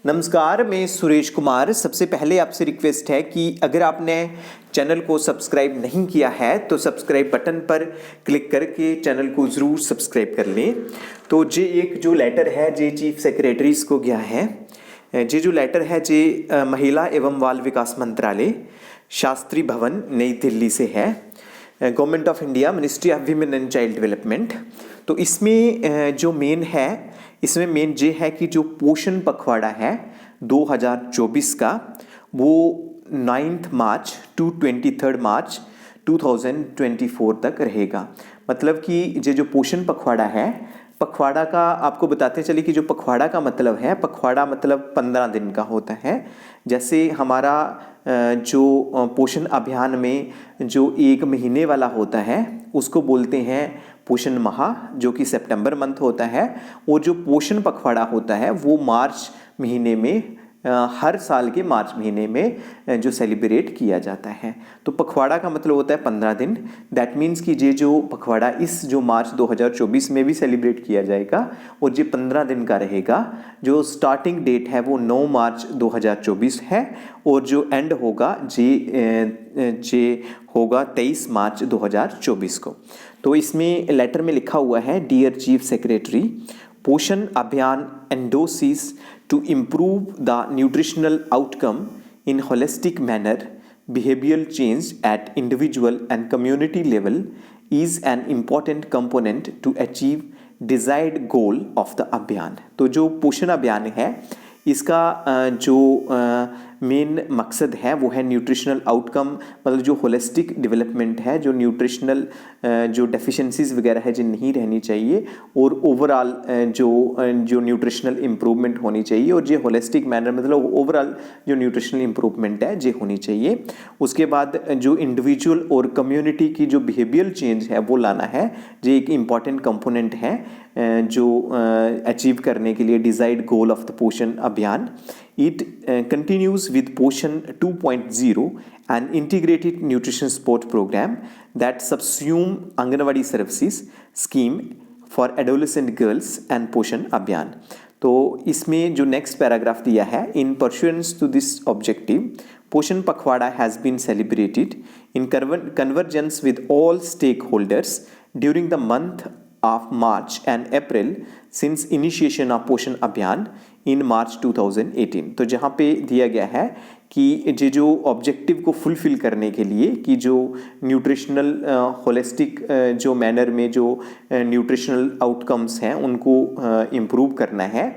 नमस्कार, मैं सुरेश कुमार। सबसे पहले आपसे रिक्वेस्ट है कि अगर आपने चैनल को सब्सक्राइब नहीं किया है तो सब्सक्राइब बटन पर क्लिक करके चैनल को ज़रूर सब्सक्राइब कर लें। तो ये एक जो लेटर है जे चीफ सेक्रेटरीज को गया है, ये जो लेटर है जे महिला एवं बाल विकास मंत्रालय, शास्त्री भवन, नई दिल्ली से है, government of India, ministry of women and child development. तो इसमें जो मेन है, इसमें मेन ये है कि जो पोषण पखवाड़ा है 2024 का, वो 9 मार्च टू 23 मार्च 2024 तक रहेगा। मतलब कि ये जो पोषण पखवाड़ा है, पखवाड़ा का आपको बताते चलिए कि जो पखवाड़ा का मतलब है, पखवाड़ा मतलब 15 दिन का होता है। जैसे हमारा जो पोषण अभियान में जो 1 महीने वाला होता है उसको बोलते हैं पोषण माह, जो कि सितंबर मंथ होता है। और जो पोषण पखवाड़ा होता है वो मार्च महीने में, हर साल के मार्च महीने में जो सेलिब्रेट किया जाता है। तो पखवाड़ा का मतलब होता है 15 दिन। दैट मीन्स कि ये जो पखवाड़ा इस जो मार्च 2024 में भी सेलिब्रेट किया जाएगा और ये 15 दिन का रहेगा। जो स्टार्टिंग डेट है वो 9 मार्च 2024 है और जो एंड होगा जे होगा 23 मार्च 2024 को। तो इसमें लेटर में लिखा हुआ है, डियर चीफ सेक्रेटरी, पोषण अभियान endorses to improve the nutritional outcome in holistic manner. Behavioral change at individual and community level is an important component to achieve desired goal of the अभियान। तो जो पोषण अभियान है इसका जो मेन मकसद है वो है न्यूट्रिशनल आउटकम, मतलब जो होलिस्टिक डेवलपमेंट है, जो न्यूट्रिशनल जो डेफिशिएंसीज वगैरह है जो नहीं रहनी चाहिए, और ओवरऑल जो न्यूट्रिशनल इम्प्रूवमेंट होनी चाहिए, और ये होलिस्टिक मैनर मतलब ओवरऑल जो न्यूट्रिशनल इम्प्रूवमेंट है ये होनी चाहिए। उसके बाद जो इंडिविजुअल और कम्युनिटी की जो बिहेवियल चेंज है वो लाना है, ये एक इम्पॉर्टेंट कंपोनेंट है जो अचीव करने के लिए डिजायर्ड गोल ऑफ द पोषण अभियान। It continues with Poshan 2.0, an integrated nutrition support program that subsume Anganwadi services scheme for adolescent girls and Poshan Abhiyan। तो इसमें जो नेक्स्ट पैराग्राफ दिया है, in pursuance to this objective Poshan Pakhwada has been celebrated in convergence with all stakeholders during the month of March and April since initiation of पोषण अभियान इन मार्च 2018। तो जहाँ पे दिया गया है कि ये जो ऑब्जेक्टिव को फुलफिल करने के लिए कि जो न्यूट्रिशनल होलिस्टिक जो मैनर में जो न्यूट्रिशनल आउटकम्स हैं उनको इम्प्रूव करना है।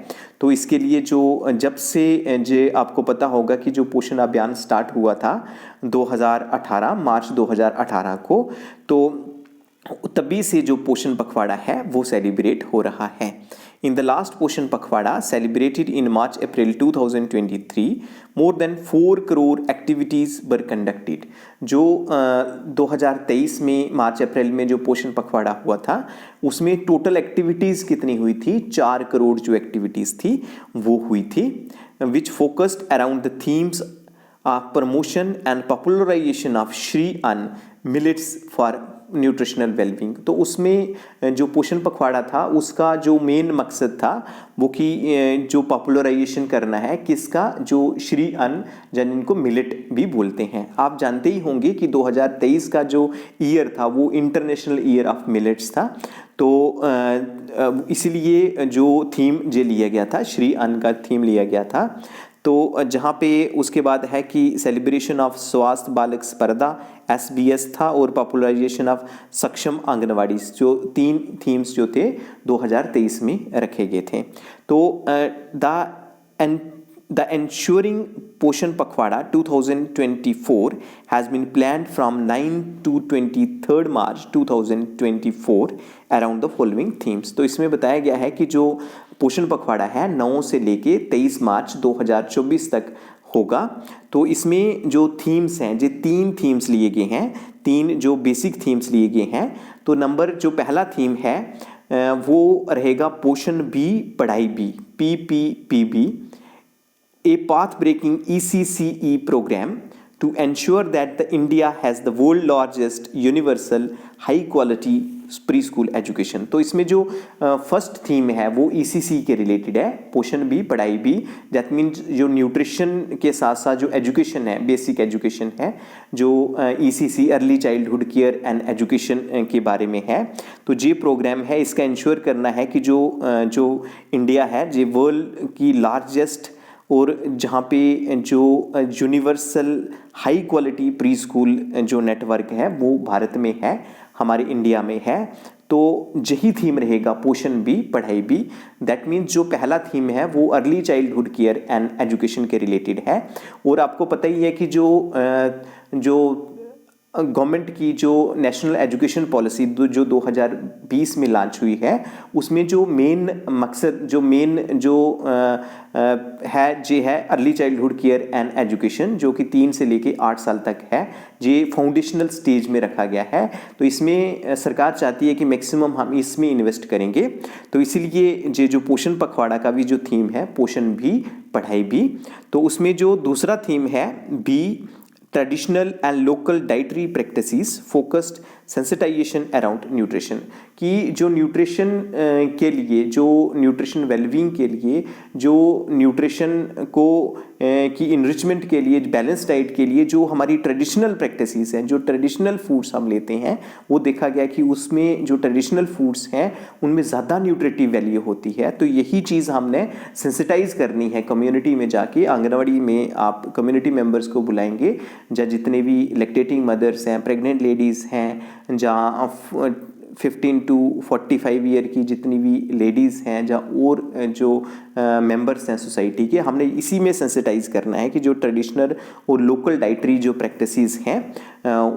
तो इसके लिए जो जब से जे आपको पता होगा कि जो पोषण अभियान स्टार्ट हुआ था 2018 मार्च 2018 को, तो तभी से जो पोषण पखवाड़ा है वो सेलिब्रेट हो रहा है। इन द लास्ट पोषण पखवाड़ा celebrated in March April 2023 more than 4 crore activities were conducted. जो 2023 में मार्च अप्रैल में जो पोषण पखवाड़ा हुआ था उसमें टोटल एक्टिविटीज़ कितनी हुई थी? 4 करोड़ जो एक्टिविटीज़ थी वो हुई थी, which focused around the themes of promotion and popularisation of Shri Anna millets for nutritional wellbeing. तो उसमें जो पोषण पखवाड़ा था उसका जो मेन मकसद था वो कि जो पॉपुलराइजेशन करना है किसका? जो श्री अन्न, जिनको मिलेट भी बोलते हैं। आप जानते ही होंगे कि 2023 का जो ईयर था वो इंटरनेशनल ईयर ऑफ मिलेट्स था। तो इसलिए जो थीम जे लिया गया था, श्री अन्न का थीम लिया गया था। तो जहाँ पे उसके बाद है कि सेलिब्रेशन ऑफ स्वास्थ्य बालक स्पर्धा SBS था और पॉपुलराइजेशन ऑफ सक्षम आंगनवाड़ी, जो 3 थीम्स जो थे 2023 में रखे गए थे। तो द ensuring पोषण Pakhwada 2024 has been planned from 9 to 23 March 2024 around the following themes। तो इसमें बताया गया है कि जो पोषण पखवाड़ा है 9 से लेके 23 मार्च 2024 तक होगा। तो इसमें जो थीम्स हैं, जो 3 थीम्स लिए गए हैं, 3 जो बेसिक थीम्स लिए गए हैं। तो नंबर जो पहला थीम है वो रहेगा पोषण बी पढ़ाई B, PPPB, a path-breaking ECCE program to ensure that the India has the world largest universal high-quality pre school education. तो इसमें जो फर्स्ट थीम है वो ईसीसी के रिलेटेड है, पोषण भी पढ़ाई भी। दैट मीन्स जो न्यूट्रिशन के साथ साथ जो एजुकेशन है, बेसिक एजुकेशन है, जो ECC early childhood care and education के बारे में है। तो ये प्रोग्राम है, इसका इंश्योर करना है कि जो इंडिया है जो वर्ल्ड की लार्जेस्ट और जहाँ पे जो universal high quality pre school जो नेटवर्क है वो भारत में है, हमारे इंडिया में है। तो यही थीम रहेगा, पोषण भी पढ़ाई भी। दैट मीन्स जो पहला थीम है वो early childhood care and education के रिलेटेड है। और आपको पता ही है कि जो गवर्नमेंट की जो नेशनल एजुकेशन पॉलिसी जो 2020 में लॉन्च हुई है, उसमें जो मेन मकसद है early childhood care and education, जो कि 3 से लेके 8 साल तक है, ये फाउंडेशनल स्टेज में रखा गया है। तो इसमें सरकार चाहती है कि मैक्सिमम हम इसमें इन्वेस्ट करेंगे। तो इसीलिए ये जो पोषण पखवाड़ा का भी जो थीम है, पोषण भी पढ़ाई भी, तो उसमें जो दूसरा थीम है B traditional and local dietary practices focused sensitization around nutrition, कि जो न्यूट्रिशन के लिए, जो न्यूट्रिशन वेलबींग के लिए, जो न्यूट्रिशन को की इनरिचमेंट के लिए, बैलेंस डाइट के लिए जो हमारी ट्रेडिशनल प्रैक्टिसेस हैं, जो ट्रेडिशनल फूड्स हम लेते हैं, वो देखा गया कि उसमें जो ट्रेडिशनल फूड्स हैं उनमें ज़्यादा न्यूट्रिटिव वैल्यू होती है। तो यही चीज़ हमने सेंसिटाइज करनी है कम्युनिटी में जाके। आंगनवाड़ी में आप कम्युनिटी मेंबर्स को बुलाएंगे, या जितने भी लैक्टेटिंग मदर्स हैं, प्रेग्नेंट लेडीज़ हैं, जहाँ 15 to 45 ईयर की जितनी भी लेडीज़ हैं, जहाँ और जो मेंबर्स हैं सोसाइटी के, हमने इसी में सेंसिटाइज करना है कि जो ट्रेडिशनल और लोकल डाइटरी जो प्रैक्टिसेस हैं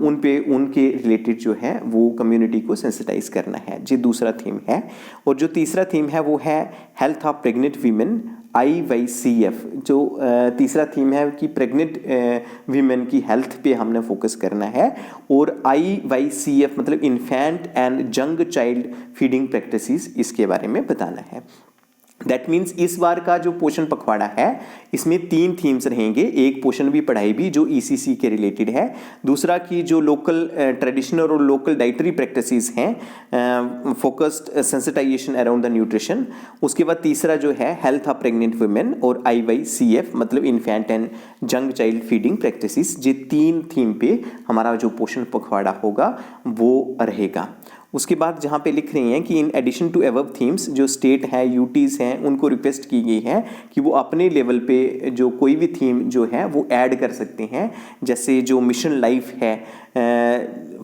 उनके रिलेटेड जो है वो कम्युनिटी को सेंसिटाइज करना है। ये दूसरा थीम है। और जो तीसरा थीम है वो है health of pregnant women IYCF। जो तीसरा थीम है कि प्रेग्नेंट वीमेन की हेल्थ पे हमने फोकस करना है। और IYCF मतलब infant and young child feeding practices, इसके बारे में बताना है। दैट मीन्स इस बार का जो पोषण पखवाड़ा है इसमें 3 थीम्स रहेंगे। एक पोषण भी पढ़ाई भी जो ECC के रिलेटेड है, दूसरा की जो लोकल ट्रेडिशनल और लोकल डाइटरी प्रैक्टिसेस हैं, focused sensitization around the nutrition, उसके बाद तीसरा जो है हेल्थ ऑफ प्रेग्नेंट वुमेन, और IYCF मतलब infant and young child feeding practices. ये 3 थीम पे हमारा जो पोषण पखवाड़ा होगा वो रहेगा। उसके बाद जहाँ पे लिख रही हैं कि in addition to above themes, जो स्टेट है, यूटीज़ हैं, उनको रिक्वेस्ट की गई है कि वो अपने लेवल पे जो कोई भी थीम जो है वो ऐड कर सकते हैं। जैसे जो मिशन लाइफ है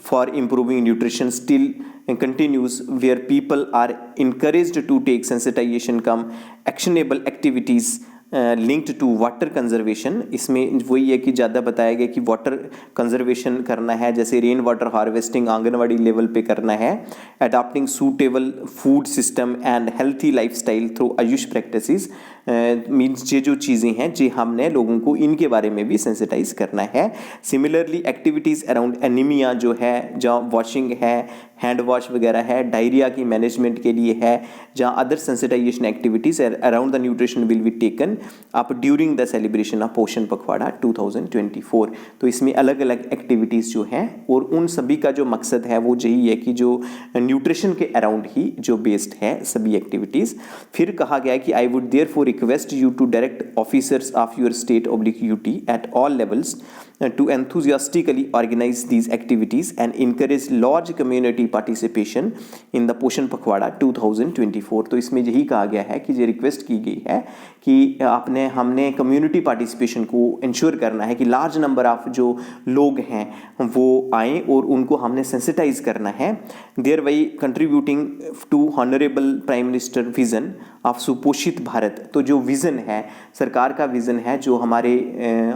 for improving nutrition still continues, where people are encouraged to take sensitization come actionable activities linked to water conservation. इसमें वही है कि ज़्यादा बताया गया कि वाटर कंजर्वेशन करना है, जैसे rain water harvesting anganwadi level पे करना है, adopting suitable food system and healthy lifestyle through Ayush practices. Means ये जो चीज़ें हैं जी हमने लोगों को इनके बारे में भी सेंसिटाइज करना है। सिमिलरली एक्टिविटीज़ अराउंड एनीमिया जो है, जहाँ वॉशिंग है, हैंड वॉश वगैरह है, डायरिया की मैनेजमेंट के लिए है, जहाँ other sensitization activities around the nutrition will be taken up during the celebration of Poshan Pakhwada 2024। तो इसमें अलग अलग एक्टिविटीज़ जो हैं, और उन सभी का जो मकसद है वो यही है कि जो न्यूट्रिशन के अराउंड ही जो बेस्ड है सभी एक्टिविटीज़। फिर कहा गया है कि I would therefore request you to direct officers of your state UT at all levels to enthusiastically organize these activities and encourage large community participation in the पोषण पखवाड़ा 2024। तो इसमें यही कहा गया है कि ये रिक्वेस्ट की गई है कि हमने कम्युनिटी पार्टिसिपेशन को इंश्योर करना है कि लार्ज नंबर ऑफ जो लोग हैं वो आएँ और उनको हमने सेंसिटाइज करना है, thereby contributing to honourable prime minister vision of Suposhit Bharat. तो जो विज़न है, सरकार का विज़न है, जो हमारे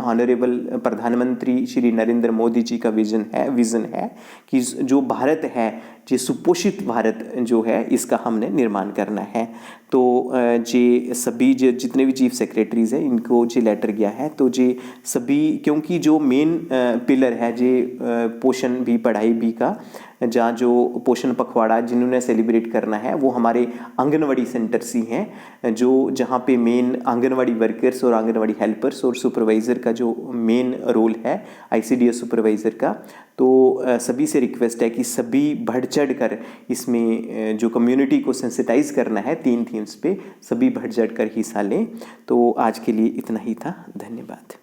हॉनरेबल प्रधानमंत्री श्री नरेंद्र मोदी जी का विज़न है कि जो भारत है, जो सुपोषित भारत जो है, इसका हमने निर्माण करना है। तो जे सभी जितने भी चीफ सेक्रेटरीज़ हैं इनको जे लेटर गया है, तो जे सभी, क्योंकि जो मेन पिलर है जे पोषण भी पढ़ाई भी का, जहाँ जो पोषण पखवाड़ा जिन्होंने सेलिब्रेट करना है वो हमारे आंगनवाड़ी सेंटर्स ही हैं, जो जहाँ पे मेन आंगनवाड़ी वर्कर्स और आंगनवाड़ी हेल्पर्स और सुपरवाइज़र का जो मेन रोल है ICDS सुपरवाइज़र का। तो सभी से रिक्वेस्ट है कि सभी बढ़ चढ़ कर इसमें जो कम्युनिटी को सेंसिटाइज करना है 3 थीम्स पे, सभी बढ़ चढ़ कर हिस्सा लें। तो आज के लिए इतना ही था। धन्यवाद।